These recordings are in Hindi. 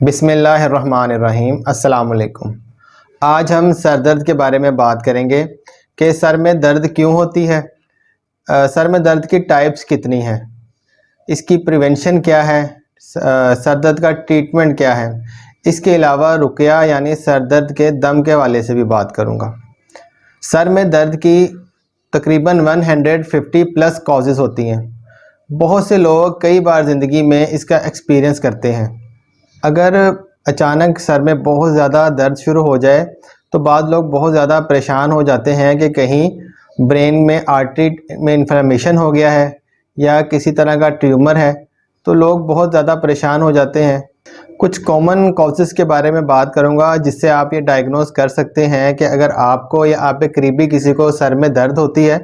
बिस्मिल्लाहिर्रहमानिर्रहीम। अस्सलाम वालेकुम। आज हम सर दर्द के बारे में बात करेंगे कि सर में दर्द क्यों होती है, सर में दर्द की टाइप्स कितनी हैं, इसकी प्रिवेंशन क्या है, सर दर्द का ट्रीटमेंट क्या है। इसके अलावा रुक़या यानी सर दर्द के दम के हवाले से भी बात करूँगा। सर में दर्द की तकरीबन 150 प्लस कॉजेज़ होती हैं। बहुत से लोग कई बार ज़िंदगी में इसका एक्सपीरियंस करते हैं। अगर अचानक सर में बहुत ज़्यादा दर्द शुरू हो जाए तो बाद लोग बहुत ज़्यादा परेशान हो जाते हैं कि कहीं ब्रेन में आर्टरी में इन्फ्लेमेशन हो गया है या किसी तरह का ट्यूमर है, तो लोग बहुत ज़्यादा परेशान हो जाते हैं। कुछ कॉमन कॉजेज़ के बारे में बात करूंगा जिससे आप ये डायग्नोस कर सकते हैं कि अगर आपको या आपके करीबी किसी को सर में दर्द होती है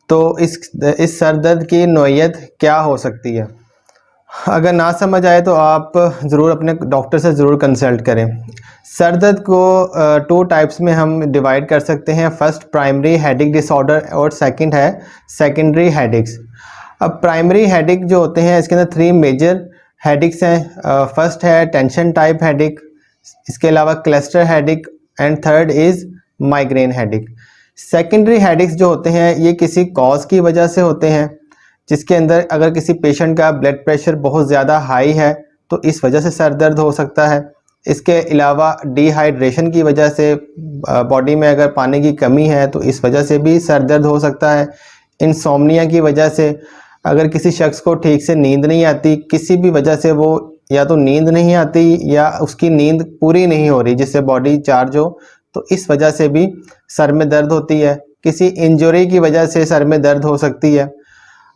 तो इस सर दर्द की नौइयत क्या हो सकती है। अगर ना समझ आए तो आप ज़रूर अपने डॉक्टर से ज़रूर कंसल्ट करें। सर दर्द को 2 टाइप्स में हम डिवाइड कर सकते हैं। फर्स्ट प्राइमरी हेडेक डिसऑर्डर और सेकंड है सेकेंडरी हेडेक्स। अब प्राइमरी हेडेक जो होते हैं इसके अंदर 3 मेजर हेडेक्स हैं। फर्स्ट है टेंशन टाइप हेडेक, इसके अलावा cluster headache and third is migraine headache. Secondary headaches जो होते हैं ये किसी कॉज की वजह से होते हैं, जिसके अंदर अगर किसी पेशेंट का ब्लड प्रेशर बहुत ज़्यादा हाई है तो इस वजह से सर दर्द हो सकता है। इसके अलावा डिहाइड्रेशन की वजह से बॉडी में अगर पानी की कमी है तो इस वजह से भी सर दर्द हो सकता है। इंसोम्निया की वजह से अगर किसी शख्स को ठीक से नींद नहीं आती, किसी भी वजह से वो या तो नींद नहीं आती या उसकी नींद पूरी नहीं हो रही जिससे बॉडी चार्ज हो, तो इस वजह से भी सर में दर्द होती है। किसी इंजरी की वजह से सर में दर्द हो सकती है।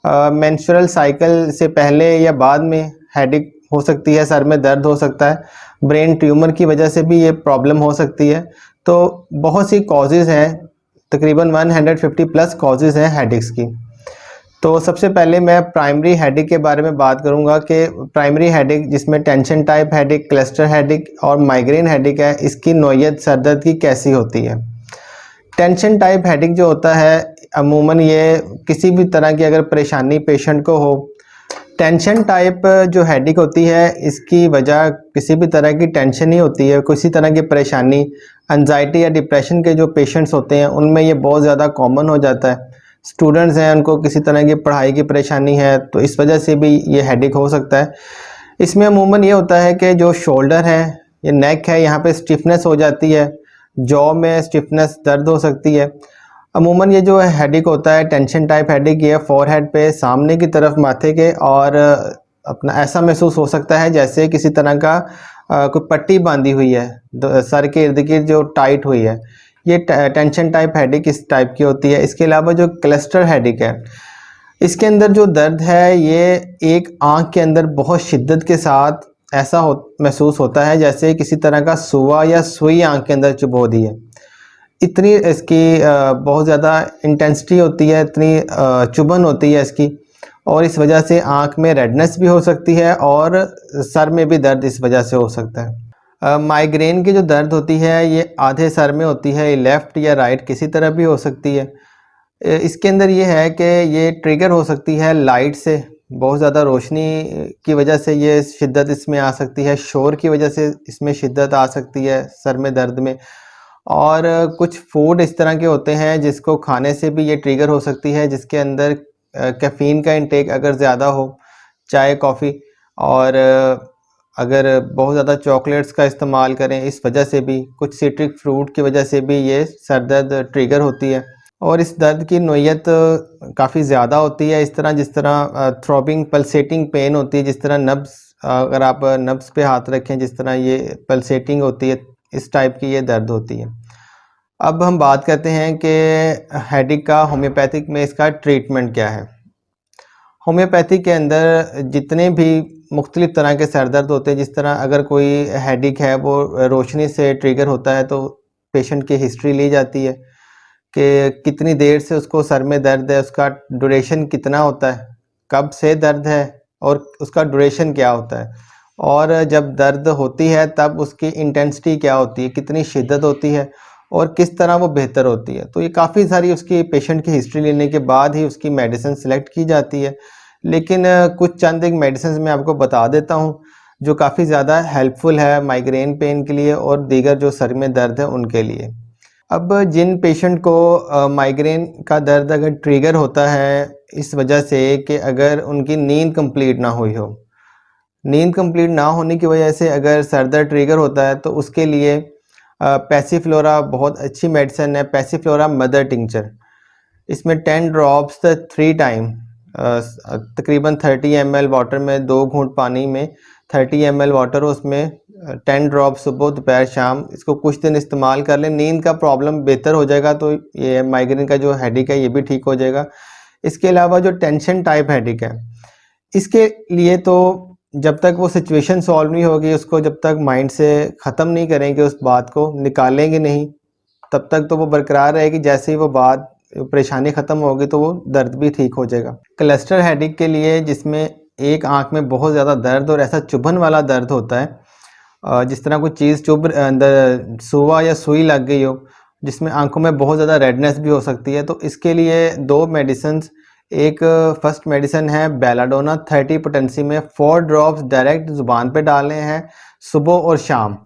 मेंस्ट्रुअल साइकिल से पहले या बाद में हेडेक हो सकती है, सर में दर्द हो सकता है। ब्रेन ट्यूमर की वजह से भी ये प्रॉब्लम हो सकती है। तो बहुत सी कॉजेज़ हैं, तकरीबन 150 प्लस कॉजेज़ हैं हेडेक्स की। तो सबसे पहले मैं प्राइमरी हेडेक के बारे में बात करूंगा कि प्राइमरी हेडेक जिसमें tension type headache, cluster headache और माइग्रेन हेडेक है, इसकी नौइयत सर दर्द की कैसी होती है। टेंशन टाइप हेडेक जो होता है अमूमन ये किसी भी तरह की अगर परेशानी पेशेंट को हो, टेंशन टाइप जो हेडेक होती है इसकी वजह किसी भी तरह की टेंशन ही होती है, किसी तरह की परेशानी, एंजाइटी या डिप्रेशन के जो पेशेंट्स होते हैं उनमें ये बहुत ज़्यादा कॉमन हो जाता है। स्टूडेंट्स हैं उनको किसी तरह की पढ़ाई की परेशानी है तो इस वजह से भी ये हेडेक हो सकता है। इसमें अमूमन ये होता है कि जो शोल्डर है, ये नेक है, यहाँ पे स्टिफनेस हो जाती है, जॉ में स्टिफनेस दर्द हो सकती है। अमूमन ये जो हेडेक होता है टेंशन टाइप हेडेक, ये फोरहेड पे सामने की तरफ माथे के और अपना ऐसा महसूस हो सकता है जैसे किसी तरह का कोई पट्टी बांधी हुई है सर के इर्द गिर्द जो टाइट हुई है। ये टेंशन टाइप हेडेक इस टाइप की होती है। इसके अलावा जो क्लस्टर हेडेक है इसके अंदर जो दर्द है ये एक आँख के अंदर बहुत शिद्दत के साथ ऐसा महसूस होता है जैसे किसी तरह का सुआ या सुई आँख के अंदर चुभो दी है। इतनी इसकी बहुत ज़्यादा इंटेंसिटी होती है, इतनी चुभन होती है इसकी, और इस वजह से आँख में रेडनेस भी हो सकती है और सर में भी दर्द इस वजह से हो सकता है। माइग्रेन की जो दर्द होती है ये आधे सर में होती है, लेफ़्ट या राइट किसी तरह भी हो सकती है। इसके अंदर ये है कि ये ट्रिगर हो सकती है लाइट से, बहुत ज़्यादा रोशनी की वजह से ये शिद्दत इसमें आ सकती है, शोर की वजह से इसमें शिद्दत आ सकती है सर में दर्द में, और कुछ फूड इस तरह के होते हैं जिसको खाने से भी ये ट्रिगर हो सकती है, जिसके अंदर कैफ़ीन का इंटेक अगर ज़्यादा हो, चाय कॉफ़ी, और अगर बहुत ज़्यादा चॉकलेट्स का इस्तेमाल करें इस वजह से भी, कुछ सिट्रिक फ्रूट की वजह से भी ये सर दर्द ट्रिगर होती है। और इस दर्द की नौइयत काफ़ी ज़्यादा होती है, इस तरह जिस तरह थ्रॉबिंग पल्सेटिंग पेन होती है, जिस तरह नब्ज़, अगर आप नब्ज़ पे हाथ रखें जिस तरह ये पल्सेटिंग होती है, इस टाइप की ये दर्द होती है। अब हम बात करते हैं कि हेडेक का होम्योपैथिक में इसका ट्रीटमेंट क्या है। होम्योपैथिक के अंदर जितने भी मुख्तलिफ़ तरह के सर दर्द होते हैं, जिस तरह अगर कोई हेडेक है वो रोशनी से ट्रिगर होता है तो पेशेंट की हिस्ट्री ली जाती है कि कितनी देर से उसको सर में दर्द है, उसका ड्यूरेशन कितना होता है, कब से दर्द है और उसका ड्यूरेशन क्या होता है, और जब दर्द होती है तब उसकी इंटेंसिटी क्या होती है, कितनी शिद्दत होती है और किस तरह वो बेहतर होती है। तो ये काफ़ी सारी उसकी पेशेंट की हिस्ट्री लेने के बाद ही उसकी मेडिसिन सेलेक्ट की जाती है। लेकिन कुछ चंद एक मेडिसिन मैं आपको बता देता हूँ जो काफ़ी ज़्यादा हेल्पफुल है माइग्रेन पेन के लिए और दीगर जो सर में दर्द है उनके लिए। अब जिन पेशेंट को माइग्रेन का दर्द अगर ट्रिगर होता है इस वजह से कि अगर उनकी नींद कंप्लीट ना हुई हो, नींद कंप्लीट ना होने की वजह से अगर सर दर्द ट्रिगर होता है तो उसके लिए पैसिफ्लोरा बहुत अच्छी मेडिसिन है। पैसिफ्लोरा मदर टिंचर, इसमें 10 ड्रॉप्स 3 टाइम तकरीबन 30 ml वाटर में, 2 घूंट पानी में 30 ml वाटर हो, उसमें 10 ड्रॉप सुबह दोपहर शाम, इसको कुछ दिन इस्तेमाल कर लें, नींद का प्रॉब्लम बेहतर हो जाएगा तो ये माइग्रेन का जो हेडेक है ये भी ठीक हो जाएगा। इसके अलावा जो टेंशन टाइप हेडेक है इसके लिए तो जब तक वो सिचुएशन सॉल्व नहीं होगी, उसको जब तक माइंड से ख़त्म नहीं करेंगे, उस बात को निकालेंगे नहीं, तब तक तो वो बरकरार रहेगी। जैसे ही वो बात परेशानी ख़त्म होगी तो वो दर्द भी ठीक हो जाएगा। क्लस्टर हेडेक के लिए जिसमें एक आंख में बहुत ज़्यादा दर्द और ऐसा चुभन वाला दर्द होता है जिस तरह कोई चीज़ चुभ अंदर सुआ या सुई लग गई हो, जिसमें आंखों में बहुत ज़्यादा रेडनेस भी हो सकती है, तो इसके लिए 2 मेडिसिन्स। एक फर्स्ट मेडिसिन है बेलाडोना 30 पोटेंसी में 4 ड्रॉप्स डायरेक्ट ज़ुबान पे डालने हैं सुबह और शाम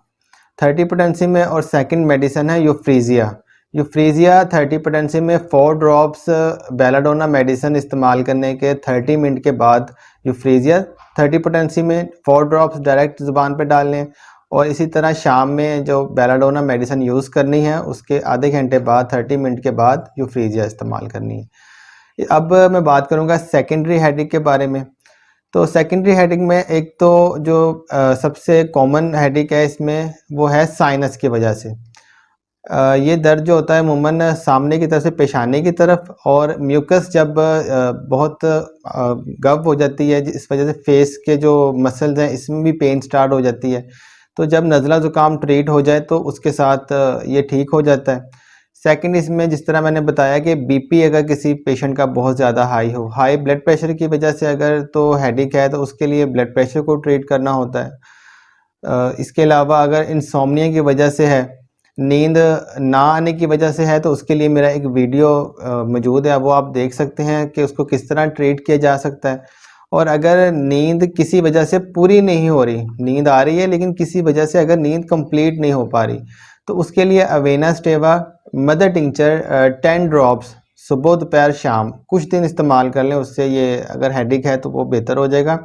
30 पोटेंसी में। और सेकंड मेडिसिन है यूफ्रीजिया। यूफ्रीजिया 30 पोटेंसी में 4 ड्रॉप्स बेलाडोना मेडिसिन इस्तेमाल करने के 30 मिनट के बाद यूफ्रीजिया 30 पोटेंसी में 4 ड्रॉप्स डायरेक्ट ज़ुबान पे डालने, और इसी तरह शाम में जो बेलाडोना मेडिसिन यूज़ करनी है उसके आधे घंटे बाद 30 मिनट के बाद यूफ्रीजिया इस्तेमाल करनी है। अब मैं बात करूंगा सेकेंडरी हेडेक के बारे में। तो सेकेंडरी हेडेक में एक तो जो सबसे कॉमन हेडेक है इसमें वो है साइनस की वजह से। ये दर्द जो होता है अमूमन सामने की तरफ से पेशानी की तरफ, और म्यूकस जब बहुत गब हो जाती है इस वजह से फेस के जो मसल्स हैं इसमें भी पेन स्टार्ट हो जाती है। तो जब नज़ला ज़ुकाम ट्रीट हो जाए तो उसके साथ ये ठीक हो जाता है। सेकंड, इसमें जिस तरह मैंने बताया कि बीपी अगर किसी पेशेंट का बहुत ज़्यादा हाई हो, हाई ब्लड प्रेशर की वजह से अगर तो हेडेक है तो उसके लिए ब्लड प्रेशर को ट्रीट करना होता है। इसके अलावा अगर इंसोम्निया की वजह से है, नींद ना आने की वजह से है, तो उसके लिए मेरा एक वीडियो मौजूद है, वो आप देख सकते हैं कि उसको किस तरह ट्रीट किया जा सकता है। और अगर नींद किसी वजह से पूरी नहीं हो रही, नींद आ रही है लेकिन किसी वजह से अगर नींद कंप्लीट नहीं हो पा रही, तो उसके लिए अवेना स्टेवा मदर टिंचर 10 ड्रॉप्स सुबह दोपहर शाम कुछ दिन इस्तेमाल कर लें, उससे ये अगर हेडेक है तो वो बेहतर हो जाएगा।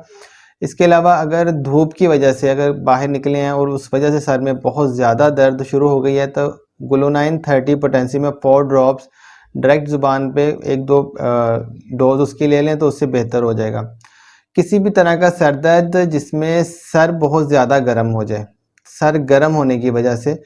इसके अलावा अगर धूप की वजह से अगर बाहर निकले हैं और उस वजह से सर में बहुत ज़्यादा दर्द शुरू हो गई है, तो ग्लूनाइन 30 पोटेंसी में 4 ड्रॉप्स डायरेक्ट ज़ुबान पे 1-2 डोज उसकी ले लें तो उससे बेहतर हो जाएगा। किसी भी तरह का सर दर्द जिसमें सर बहुत ज़्यादा गर्म हो जाए, सर गर्म होने की वजह से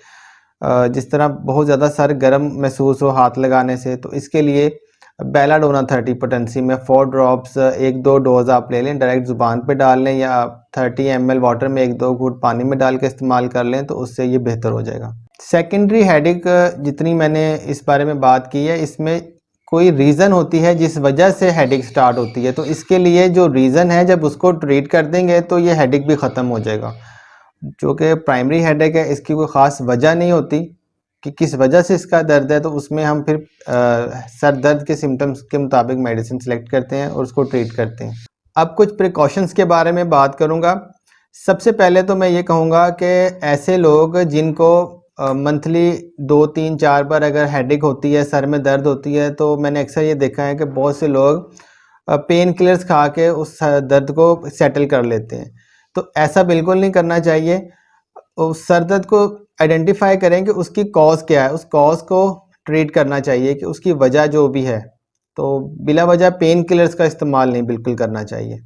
जिस तरह बहुत ज़्यादा सर गर्म महसूस हो हाथ लगाने से, तो इसके लिए बेलाडोना 30 पोटेंसी में 4 ड्रॉप्स 1-2 डोज आप ले लें, डायरेक्ट ज़ुबान पे डाल लें या 30 ml वाटर में 1-2 घूंट पानी में डाल के इस्तेमाल कर लें तो उससे ये बेहतर हो जाएगा। सेकेंडरी हेडेक जितनी मैंने इस बारे में बात की है, इसमें कोई रीज़न होती है जिस वजह से हेडेक स्टार्ट होती है, तो इसके लिए जो रीज़न है जब उसको ट्रीट कर देंगे तो ये हेडेक भी ख़त्म हो जाएगा। जो कि प्राइमरी हेडेक है इसकी कोई ख़ास वजह नहीं होती कि किस वजह से इसका दर्द है, तो उसमें हम फिर सर दर्द के सिम्टम्स के मुताबिक मेडिसिन सेलेक्ट करते हैं और उसको ट्रीट करते हैं। अब कुछ प्रिकॉशंस के बारे में बात करूंगा। सबसे पहले तो मैं ये कहूँगा कि ऐसे लोग जिनको मंथली 2-3-4 बार अगर हेडेक होती है, सर में दर्द होती है, तो मैंने अक्सर ये देखा है कि बहुत से लोग पेन किलर्स खा के उस दर्द को सेटल कर लेते हैं। तो ऐसा बिल्कुल नहीं करना चाहिए। उस सर दर्द को आइडेंटिफाई करें कि उसकी कॉज क्या है, उस कॉज को ट्रीट करना चाहिए कि उसकी वजह जो भी है, तो बिला वजह पेन किलर्स का इस्तेमाल नहीं बिल्कुल करना चाहिए।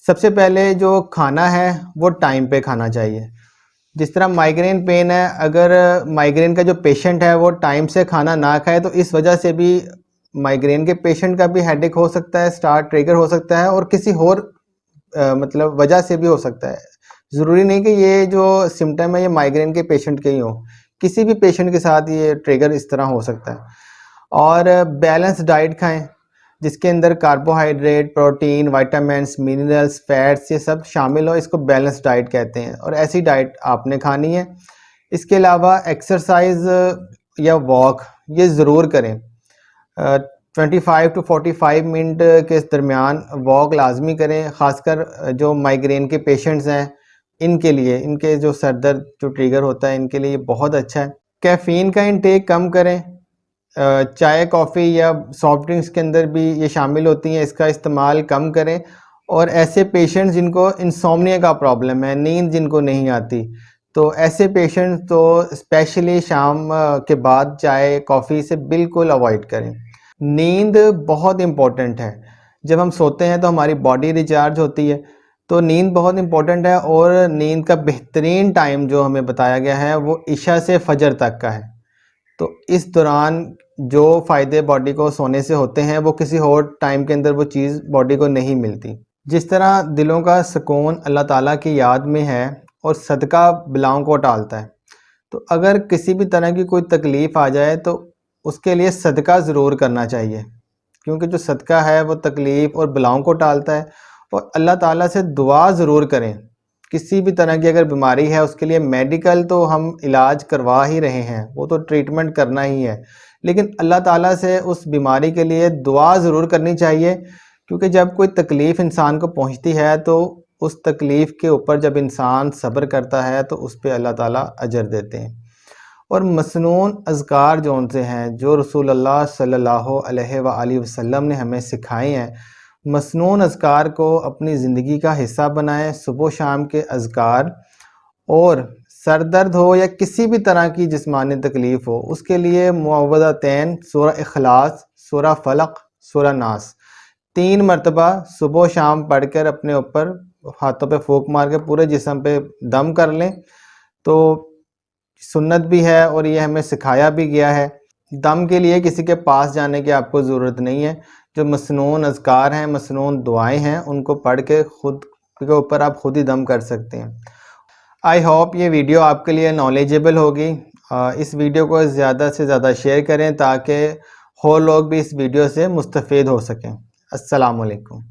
सबसे पहले जो खाना है वो टाइम पे खाना चाहिए। जिस तरह माइग्रेन पेन है, अगर माइग्रेन का जो पेशेंट है वो टाइम से खाना ना खाए तो इस वजह से भी माइग्रेन के पेशेंट का भी हेडेक हो सकता है, स्टार्ट ट्रिगर हो सकता है, और किसी और मतलब वजह से भी हो सकता है। ज़रूरी नहीं कि ये जो सिम्टम है ये माइग्रेन के पेशेंट के ही हो, किसी भी पेशेंट के साथ ये ट्रिगर इस तरह हो सकता है। और बैलेंस डाइट खाएं जिसके अंदर carbohydrate, protein, vitamins, minerals, fats ये सब शामिल हो, इसको बैलेंस डाइट कहते हैं, और ऐसी डाइट आपने खानी है। इसके अलावा एक्सरसाइज या वॉक ये ज़रूर करें। 25 to 45 मिनट के दरमियान वॉक लाजमी करें, ख़ासकर जो माइग्रेन के पेशेंट्स हैं इनके लिए, इनके जो सर दर्द जो ट्रिगर होता है इनके लिए ये बहुत अच्छा है। कैफ़ीन का इंटेक कम करें, चाय कॉफ़ी या सॉफ्ट ड्रिंक्स के अंदर भी ये शामिल होती हैं, इसका इस्तेमाल कम करें। और ऐसे पेशेंट्स जिनको इंसोम्निया का प्रॉब्लम है, नींद जिनको नहीं आती, तो ऐसे पेशेंट्स तो स्पेशली शाम के बाद चाय कॉफ़ी से बिल्कुल अवॉइड करें। नींद बहुत इम्पोर्टेंट है। जब हम सोते हैं तो हमारी बॉडी रिचार्ज होती है, तो नींद बहुत इम्पोर्टेंट है। और नींद का बेहतरीन टाइम जो हमें बताया गया है वो इशा से फजर तक का है। तो इस दौरान जो फ़ायदे बॉडी को सोने से होते हैं वो किसी और टाइम के अंदर वो चीज़ बॉडी को नहीं मिलती। जिस तरह दिलों का सुकून अल्लाह ताला की याद में है और सदका बलाओं को टालता है, तो अगर किसी भी तरह की कोई तकलीफ़ आ जाए तो उसके लिए सदका ज़रूर करना चाहिए, क्योंकि जो सदका है वो तकलीफ़ और बलाओं को टालता है। और अल्लाह ताला से दुआ ज़रूर करें। किसी भी तरह की अगर बीमारी है उसके लिए मेडिकल तो हम इलाज करवा ही रहे हैं, वो तो ट्रीटमेंट करना ही है, लेकिन अल्लाह ताला से उस बीमारी के लिए दुआ ज़रूर करनी चाहिए। क्योंकि जब कोई तकलीफ़ इंसान को पहुंचती है तो उस तकलीफ़ के ऊपर जब इंसान सब्र करता है तो उस पे अल्लाह ताला अजर देते हैं। और मसनून अज़कार जौन से हैं जो रसूलुल्लाह सल्लल्लाहु अलैहि वसल्लम ने हमें सिखाए हैं, मसनून अज़कार को अपनी ज़िंदगी का हिस्सा बनाएं। सुबह शाम के अज़कार, और सर दर्द हो या किसी भी तरह की जिस्मानी तकलीफ़ हो उसके लिए मुअव्वज़तैन, सूरह इखलास, सूरह फलक, सूरह नास 3 मरतबा सुबह शाम पढ़कर अपने ऊपर हाथों पे फूंक मार के पूरे जिस्म पे दम कर लें। तो सुन्नत भी है और ये हमें सिखाया भी गया है। दम के लिए किसी के पास जाने की आपको ज़रूरत नहीं है। जो मसनून अज़कार हैं, मसनून दुआएं हैं, उनको पढ़ के खुद के ऊपर आप खुद ही दम कर सकते हैं। आई होप ये वीडियो आपके लिए नॉलेजेबल होगी। इस वीडियो को ज़्यादा से ज़्यादा शेयर करें ताकि और लोग भी इस वीडियो से मुस्तफ़ीद हो सकें। अस्सलाम वालेकुम।